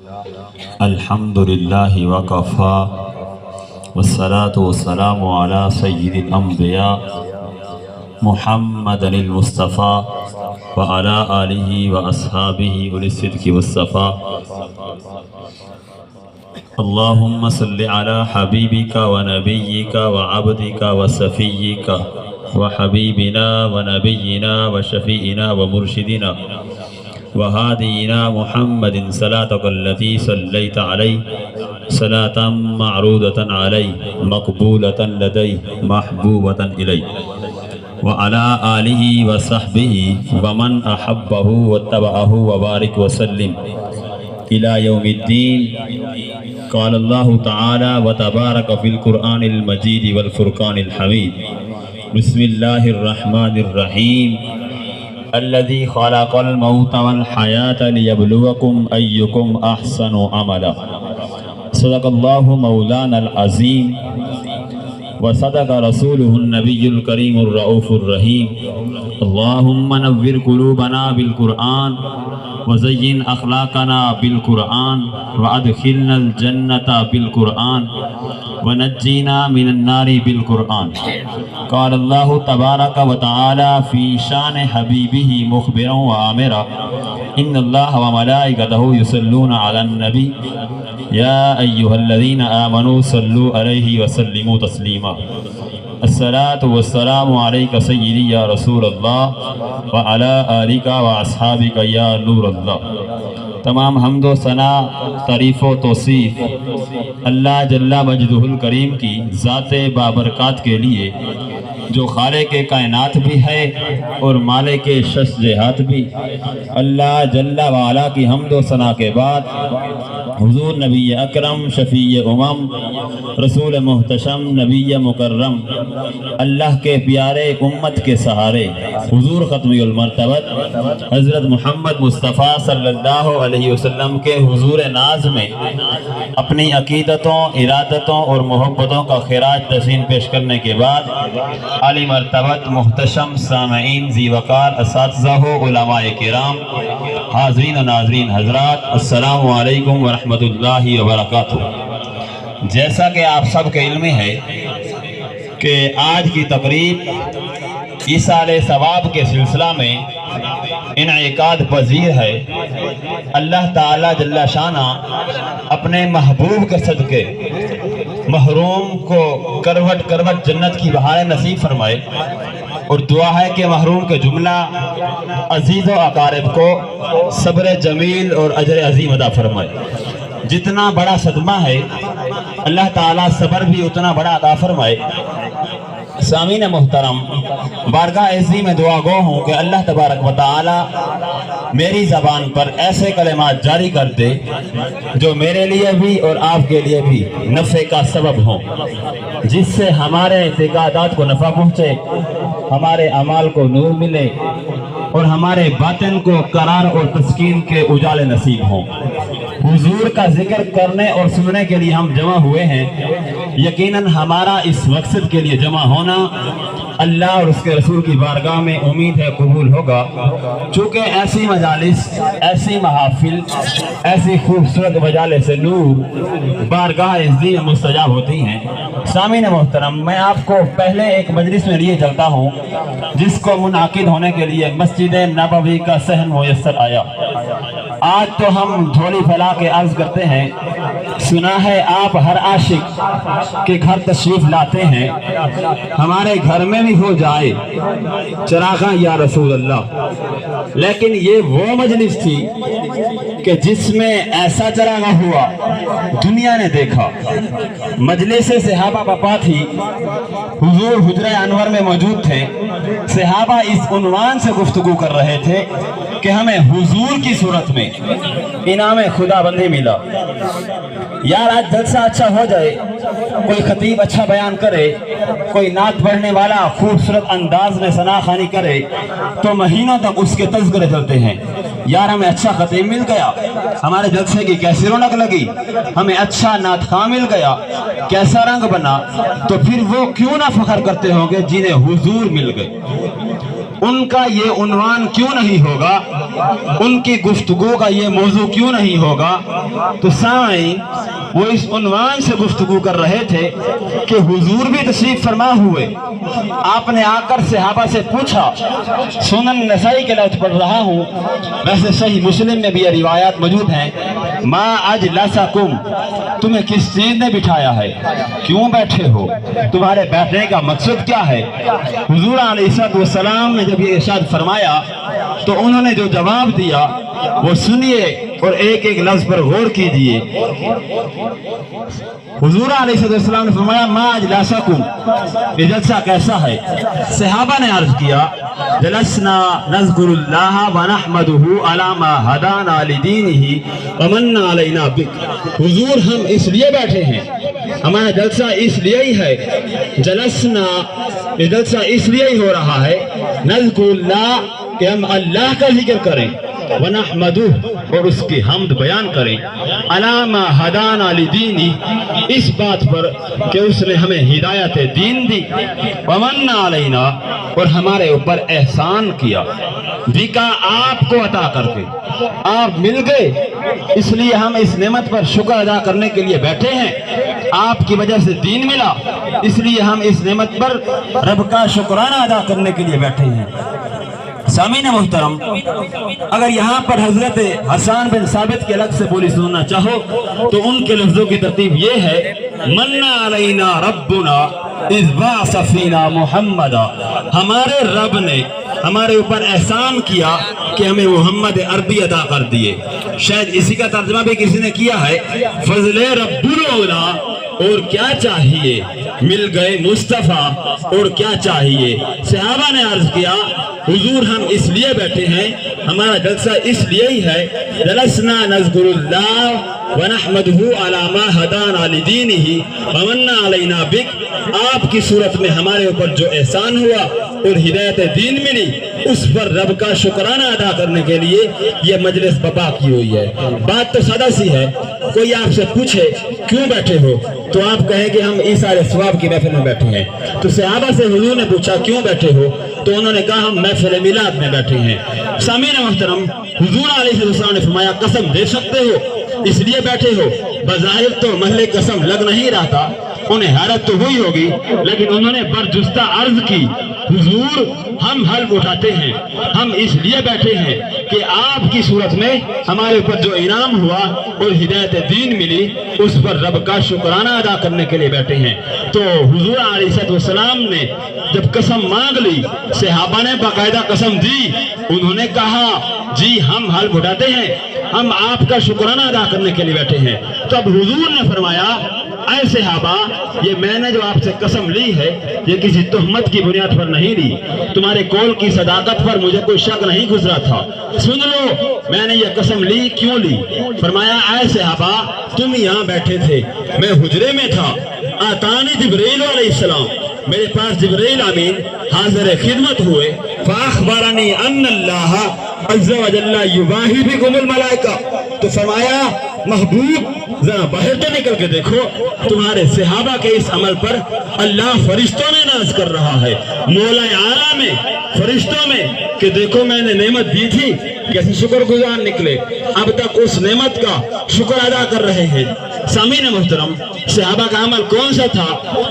الحمد للہ وکفا والصلاة والسلام علی سید الانبیاء محمد المصطفیٰ وعلی آلہ واصحابہ اولی الصدق والصفا۔ اللہم صل علی حبیبک ونبیک وعبدک وصفیک وحبیبنا ونبینا وشفیعنا ومرشدنا وہادینا محمد صلاۃک التی صلیت علی صلاۃ معروضۃ علی مقبولۃ لدی محبوبۃ الی وعلی آلہ وصحبہ ومن احبہ واتبعہ وبارک وسلم الی یوم الدین۔ قال اللہ تعالی وتبارک فی القرآن المجید والفرقان الحمید۔ بسم اللہ الرحمن الرحیم۔ الذي خلق الموت والحياة ليبلوكم أيكم أحسن عملا۔ صدق الله مولانا العظيم وصدق رسوله النبي الكريم الرؤوف الرحيم۔ اللهم نور قلوبنا بالقرآن وزين أخلاقنا بالقرآن وأدخلنا الجنة بالقرآن ونجينا من النار بالقرآن۔ قال الله تبارك وتعالى في شان حبيبه مخبرا وآمرا إن الله وملائكته يصلون على النبي يا أيها الذين آمنوا صلوا عليه وسلموا تسليما۔ الصلاة والسلام عليك سيدي يا رسول الله وعلى آلك وأصحابك يا نور الله۔ تمام حمد و ثنا، تعریف و توصیف اللہ جل مجدہ الکریم کی ذات بابرکات کے لیے، جو خالق کائنات بھی ہے اور مالک شش جہات بھی۔ اللہ جل وعلا کی حمد و ثنا کے بعد حضور نبی اکرم شفیع امم رسول محتشم نبی مکرم اللہ کے پیارے امت کے سہارے حضور ختمی المرتبت حضرت محمد مصطفیٰ صلی اللہ علیہ وسلم کے حضور ناز میں اپنی عقیدتوں، ارادتوں اور محبتوں کا خراج تحسین پیش کرنے کے بعد عالی مرتبت محتشم سامعین، ذی وقار اساتذہ و علماء کرام، حاضرین و ناظرین حضرات، السلام علیکم ورحمۃ اللہ وبرکاتہ۔ جیسا کہ آپ سب کے علم ہے کہ آج کی تقریب ایصال ثواب کے سلسلہ میں انعقاد پذیر ہے۔ اللہ تعالی جل شانہ اپنے محبوب کے صدقے محروم کو کروٹ کروٹ جنت کی بہاریں نصیب فرمائے، اور دعا ہے کہ محروم کے جملہ عزیز و اقارب کو صبر جمیل اور اجر عظیم عطا فرمائے۔ جتنا بڑا صدمہ ہے اللہ تعالیٰ صبر بھی اتنا بڑا عطا فرمائے۔ سامعین محترم، بارگاہ عزی میں دعا گو ہوں کہ اللہ تبارک و تعالی میری زبان پر ایسے کلمات جاری کر دے جو میرے لیے بھی اور آپ کے لیے بھی نفع کا سبب ہوں، جس سے ہمارے اعتقادات کو نفع پہنچے، ہمارے اعمال کو نور ملے اور ہمارے باطن کو قرار اور تسکین کے اجالے نصیب ہوں۔ حضور کا ذکر کرنے اور سننے کے لیے ہم جمع ہوئے ہیں۔ یقیناً ہمارا اس مقصد کے لیے جمع ہونا اللہ اور اس کے رسول کی بارگاہ میں امید ہے قبول ہوگا، چونکہ ایسی مجالس، ایسی محافل، ایسی خوبصورت مجالس نور بارگاہ عزی میں مستجاب ہوتی ہیں۔ سامعین محترم، میں آپ کو پہلے ایک مجلس میں لیے چلتا ہوں جس کو منعقد ہونے کے لیے مسجد نبوی کا صحن میسر آیا۔ آج تو ہم جھولی پھیلا کے عرض کرتے ہیں، سنا ہے آپ ہر عاشق کے گھر تشریف لاتے ہیں، ہمارے گھر میں بھی ہو جائے چراغاں یا رسول اللہ۔ لیکن یہ وہ مجلس تھی کہ جس میں ایسا چراغاں ہوا دنیا نے دیکھا۔ مجلس صحابہ بپا تھی، حضور حجرہ انور میں موجود تھے، صحابہ اس عنوان سے گفتگو کر رہے تھے کہ ہمیں حضور کی صورت میں انعام خدا بندی ملا۔ یار آج جلسہ اچھا ہو جائے، کوئی خطیب اچھا بیان کرے، کوئی نعت پڑھنے والا خوبصورت انداز میں ثنا خوانی کرے تو مہینوں تک اس کے تذکرے چلتے ہیں۔ یار ہمیں اچھا خطیب مل گیا، ہمارے جلسے کی کیسی رونق لگی، ہمیں اچھا نعت خواں مل گیا، کیسا رنگ بنا، تو پھر وہ کیوں نہ فخر کرتے ہوں گے جنہیں حضور مل گئے۔ ان کا یہ عنوان کیوں نہیں ہوگا، ان کی گفتگو کا یہ موضوع کیوں نہیں ہوگا؟ تو سامعین وہ اس عنوان سے گفتگو کر رہے تھے کہ حضور بھی تشریف فرما ہوئے، آپ نے آ کر صحابہ سے پوچھا، سنن نسائی کے لفظ پڑھ رہا ہوں، ویسے صحیح مسلم میں بھی یہ روایات موجود ہیں، ما اجلسکم، تمہیں کس چیز نے بٹھایا ہے، کیوں بیٹھے ہو، تمہارے بیٹھنے کا مقصد کیا ہے؟ حضور علیہ السلام نے جب یہ ارشاد فرمایا تو انہوں نے جو جواب دیا وہ سنیے اور ایک ایک لفظ پر غور کیجئے۔ حضور علیہ السلام نے فرمایا ما اجلسکم، یہ جلسہ کیسا ہے؟ صحابہ نے عرض کیا جلسنا نذکر اللہ ونحمدہ علی ما ہدانا لدینہ ومن علینا بک، حضور ہم اس لیے بیٹھے ہیں، ہمارا جلسہ اس لیے ہی ہے، جلسنا یہ جلسہ اس لیے ہی ہو رہا ہے، نذکر اللہ کہ ہم اللہ کا ذکر کریں، ونحمدہ اور اس کی حمد بیان کریں، علی ما ہدانا لدینہ اس بات پر کہ اس نے ہمیں ہدایت دین دی، ومن علینا اور ہمارے اوپر احسان کیا، بکا آپ کو عطا کر کے، آپ مل گئے اس لیے ہم اس نعمت پر شکر ادا کرنے کے لیے بیٹھے ہیں، آپ کی وجہ سے دین ملا اس لیے ہم اس نعمت پر رب کا شکرانہ ادا کرنے کے لیے بیٹھے ہیں۔ سامعین محترم، اگر یہاں پر حضرت حسان بن ثابت کے الگ سے بولی سننا چاہو تو ان کے لفظوں کی ترتیب یہ ہے، من علینا ربنا اذ بعث فینا محمدا، ہمارے رب نے ہمارے اوپر احسان کیا کہ ہمیں محمد عربی عطا کر دیے، شاید اسی کا ترجمہ بھی کسی نے کیا ہے، فضل رب الاولا اور کیا چاہیے، مل گئے مصطفیٰ اور کیا چاہیے۔ صحابہ نے عرض کیا حضور ہم اس لیے بیٹھے ہیں، ہمارا جلسہ اس لیے ہی ہے، جلسنا نذکر اللہ ونحمدہ علی ما ہدانا لدینہ ومن علینا بک، آپ کی صورت میں ہمارے اوپر جو احسان ہوا اور ہدایت دین ملی اس پر رب کا شکرانہ ادا کرنے کے لیے یہ مجلس برپا کی ہوئی ہے۔ بات تو سادہ سی ہے، کوئی آپ سے پوچھے کیوں بیٹھے ہو تو آپ کہیں کہ ہم ایثار ثواب کی محفل میں بیٹھے ہیں، تو صحابہ سے حضور نے پوچھا کیوں بیٹھے ہو تو انہوں نے کہا ہم محفل میلاد میں بیٹھے ہیں۔ سامعین محترم، حضور علیہ السلام نے فرمایا قسم دے سکتے ہو اس لیے بیٹھے ہو؟ بظاہر تو محل قسم لگ نہیں رہا تھا، انہیں حیرت تو ہوئی ہوگی، لیکن انہوں نے برجستہ عرض کی حضور ہم حلف اٹھاتے ہیں، ہم اس لیے بیٹھے ہیں کہ آپ کی صورت میں ہمارے اوپر جو انعام ہوا اور ہدایت دین ملی اس پر رب کا شکرانہ ادا کرنے کے لیے بیٹھے ہیں۔ تو حضور علیہ السلام نے جب قسم مانگ لی، صحابہ نے باقاعدہ قسم دی، انہوں نے کہا جی ہم حلف اٹھاتے ہیں، ہم آپ کا شکرانہ ادا کرنے کے لیے بیٹھے ہیں۔ تو اب حضور نے فرمایا اے صحابہ یہ میں نے جو آپ سے قسم لی ہے یہ کسی تہمت کی بنیاد پر نہیں لی، تمہارے قول کی صداقت پر مجھے کوئی شک نہیں گزرا تھا، سن لو میں نے یہ قسم لی کیوں لی۔ فرمایا اے صحابہ تم یہاں بیٹھے تھے، میں حجرے میں تھا، آتانی جبرائیل علیہ السلام، میرے پاس جبرائیل امین حاضر خدمت ہوئے، فاخبرنی ان اللہ عز و جل یباہی بکم الملائکہ، تو فرمایا محبوب ذرا باہر تو نکل کے دیکھو، تمہارے صحابہ کے اس عمل پر اللہ فرشتوں میں ناز کر رہا ہے، مولا اعلیٰ میں فرشتوں میں، کہ دیکھو میں نے نعمت دی تھی کیسے شکر گزار نکلے، اب تک اس نعمت کا شکر ادا کر رہے ہیں۔ سامعین محترم، صحابہ کا عمل کون سا تھا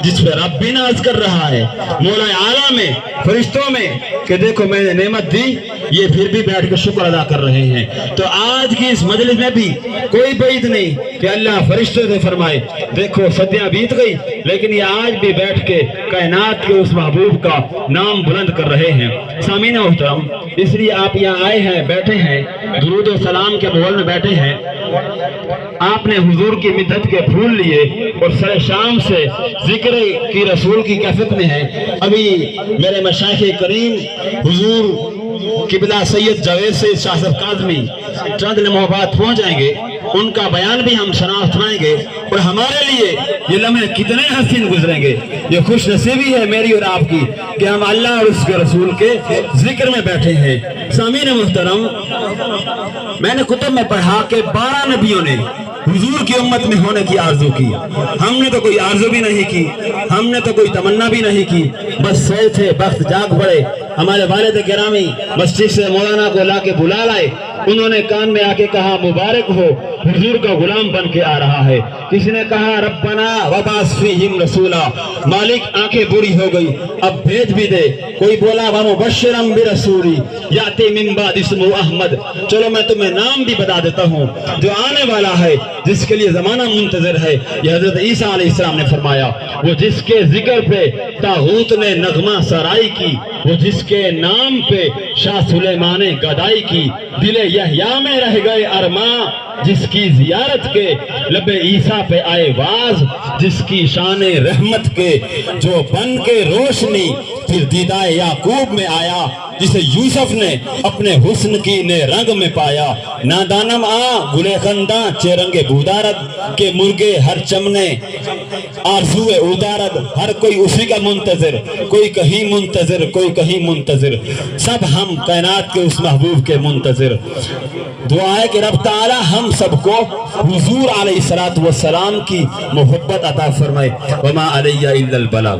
جس پہ رب بھی ناز کر رہا ہے، مولا اعلیٰ میں فرشتوں میں، کہ دیکھو میں نے نعمت دی، یہ پھر بھی بیٹھ کے شکر ادا کر رہے ہیں۔ تو آج کی اس مجلس میں بھی کوئی بعید نہیں کہ اللہ فرشتوں سے فرمائے دیکھو صدیاں بیت گئی لیکن یہ آج بھی بیٹھ کے کائنات کے اس محبوب کا نام بلند کر رہے ہیں۔ سامعین محترم، اس لیے آپ یہاں آئے ہیں، بیٹھے ہیں، درود و سلام کے ماحول میں بیٹھے ہیں، آپ نے حضور کی مدت کے پھول لیے اور سر شام سے ذکر کی رسول کی کیفیت میں ہے۔ ابھی میرے مشائخ کریم حضور قبلہ سید جاوید سید شاہ صاحب کاظمی چند لمحوں بعد پہنچ جائیں گے، ان کا بیان بھی ہم شناخت سنائیں گے، اور ہمارے لیے یہ لمحے کتنے حسین گزریں گے، یہ خوش نصیبی ہے میری اور آپ کی کہ ہم اللہ اور اس کے رسول کے ذکر میں بیٹھے ہیں۔ سامعین محترم، میں نے کتب میں پڑھا کہ 12 نبیوں نے حضور کی امت میں ہونے کی آرزو کی. ہم نے تو کوئی آرزو بھی نہیں کی, ہم نے تو کوئی تمنا بھی نہیں کی, بس سوئے تھے بخت جاگ پڑے. ہمارے والد گرامی مسجد سے مولانا کو لا کے بلا لائے. انہوں نے کان میں آ کے کہا مبارک ہو, حضور کا غلام بن کے آ رہا ہے. کسی نے کہا ربنا وبعث فیہم رسولا, مالک آنکھیں بوڑھی ہو گئی اب بھیج بھی دے. کوئی بولا ومبشرا برسولی یاتی من بعد اسمہ احمد, چلو میں تمہیں نام بھی بتا دیتا ہوں جو آنے والا ہے, جس کے لیے زمانہ منتظر ہے. یہ حضرت عیسیٰ علیہ السلام نے فرمایا, وہ جس کے ذکر پہ طاغوت نے نغمہ سرائی کی, وہ جس کے نام پہ شاہ سلیمان نے گدائی کی, دل یحییٰ میں رہ گئے ارماں, جس کی زیارت کے لب عیسیٰ پہ آئے واز, جس کی شان رحمت کے جو بن کے روشنی پھر دیدہ یعقوب میں آیا, جسے یوسف نے اپنے حسن کی نے رنگ میں پایا. نادانم آ گلے خنداں چیرنگ بودارد کے مرغے ہر چمنے آرزو ادارد, ہر کوئی اسی کا منتظر, کوئی کہیں منتظر کوئی کہیں منتظر, سب ہم کائنات کے اس محبوب کے منتظر. دعا ہے کہ رب تعالی ہم سب کو حضور علیہ الصلوۃ والسلام کی محبت عطا فرمائے. وما علی الا البلاغ.